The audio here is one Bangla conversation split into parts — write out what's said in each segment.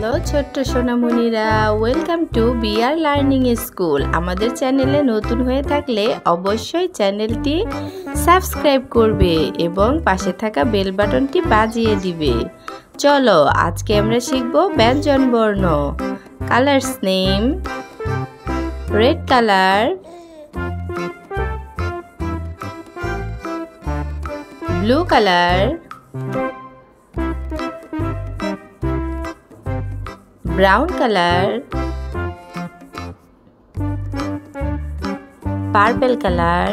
হ্যালো ছোট্ট সোনামণিরা, welcome to BR learning school. আমাদের চ্যানেলে নতুন হয়ে থাকলে অবশ্যই চ্যানেলটি সাবস্ক্রাইব করবে এবং পাশে থাকা বেল বাটনটি বাজিয়ে দিবে। চলো আজকে আমরা শিখব ব্যঞ্জন বর্ণ। Colours name: red colour, blue colour, brown color, purple color,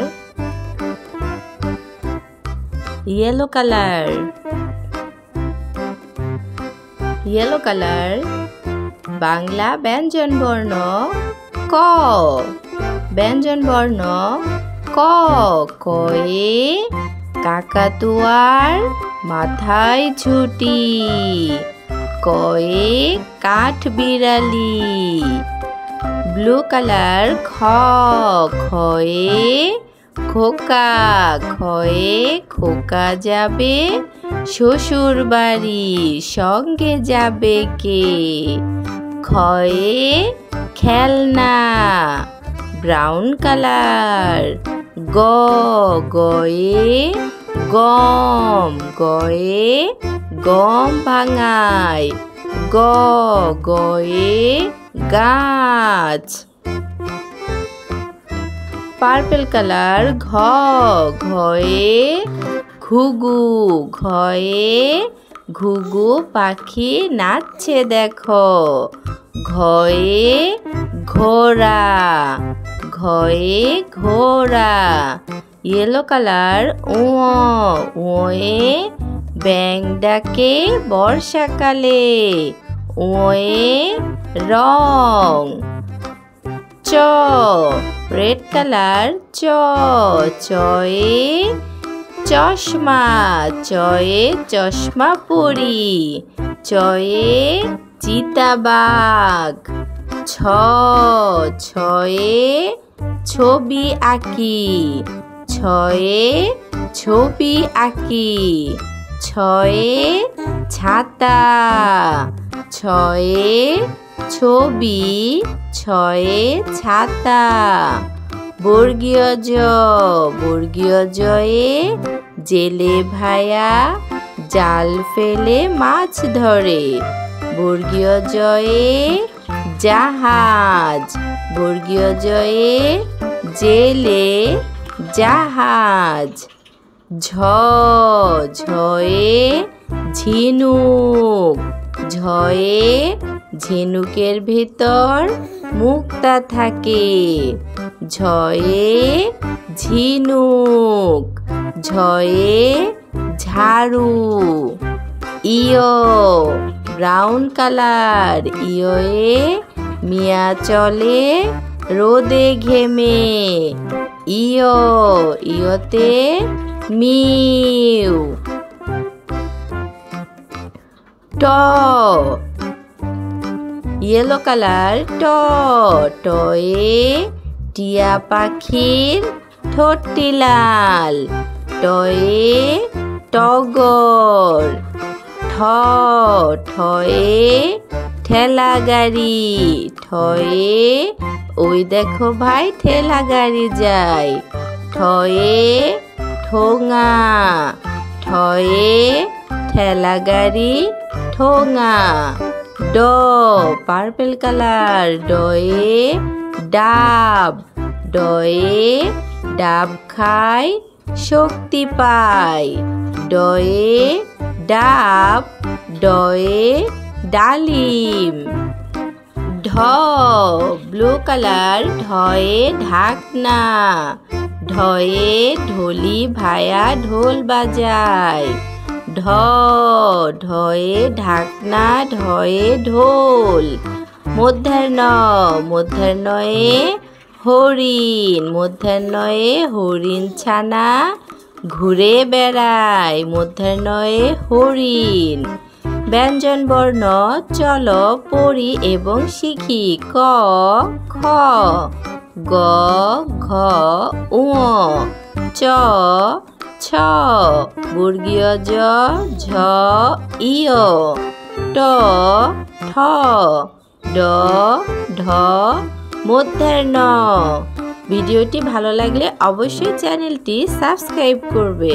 yellow color, yellow color, Bangla ব্যঞ্জন বর্ণ ক। ব্যঞ্জন বর্ণ ক। কয়ে কাকাতুয়ার মাথায় ঝুঁটি, কয়ে কাঠ বিড়ালি। ব্লু কালার খ। খয়ে খোকা, খয়ে খোকা যাবে শ্বশুর বাড়ি, সঙ্গে যাবে কে? খয়ে খেলনা। ব্রাউন কালার গ। গয়ে গম, গয়ে গম ভাঙায়, গ। গয়ে গাছ। পার্পল কালার ঘ। ঘয়ে ঘুঘু, ঘয়ে ঘুঘু পাখি নাচছে দেখো, ঘয়ে ঘোড়া, ঘয়ে ঘোড়া। ইয়েলো কালার ও। ওয়ে ব্যাঙ ডাকে বর্ষাকালে, ওয়ে রং। চ। রেড কালার চ। চয়ে চশমা, চয়ে চশমা পরি, চয়ে চিতাবাঘ। ছ। ছয়ে ছবি আঁকি, ছয়ে ছবি আঁকি। ছয়ে ছাতা, ছয়ে ছবি, ছয়ে ছাতা। বর্গীয় জ। বর্গীয় জয়ে জেলে ভায়া জাল ফেলে মাছ ধরে, বর্গীয় জয়ে জাহাজ। বর্গীয় জয়ে জেলে জাহাজ। ঝ। ঝয়ে ঝিনুক, ঝয়ে ঝিনুকের ভেতর মুক্তা থাকে, ঝয়ে ঝিনুক। ঝয়ে ঝাড়ু। ইয়। ব্রাউন কালার ইয়ে মিয়া চলে রোদে ঘেমে, ইয়। ইয়তে মিউ। ট। ইয়েলো কালার ট। টয়ে টিয়া পাখির ঠোঁটটি লাল, টয়ে টগর। ঠ। ঠয়ে ঠেলা গাড়ি, ঠয়ে ওই দেখো ভাই ঠেলা গাড়ি যায়, ঠয়ে ঠোঙা। ঠয়ে ঠেলা গাড়ি ঠোঙা। ড। পার্পল কালার ডয়ে ডাব, ডয়ে ডাব খায় শক্তি পায়, ডয়ে ডাব। ডয়ে ডালিম। ঢ। ব্লু কালার ঢয়ে ঢাকনা, ঢয়ে ঢোলি ভায়া ঢোল বাজায়, ঢ। ঢয়ে ঢাকনা, ঢয়ে ঢোল। মধ্যাহ্ন। মধ্যাহ্নয়ে হরিণ, মধ্যাহ্নয়ে হরিণ ছানা ঘুরে বেড়ায়, মধ্যাহ্নয়ে হরিণ। ব্যঞ্জন বর্ণ চলো পড়ি এবং শিখি। ক। খ। গ। ঘ। উ। চ। ছ। বর্গীয় জ। ঝ। ইয়। ট ঠ ড ঢ মূর্ধন্য। ভিডিওটি ভালো লাগলে অবশ্যই চ্যানেলটি সাবস্ক্রাইব করবে।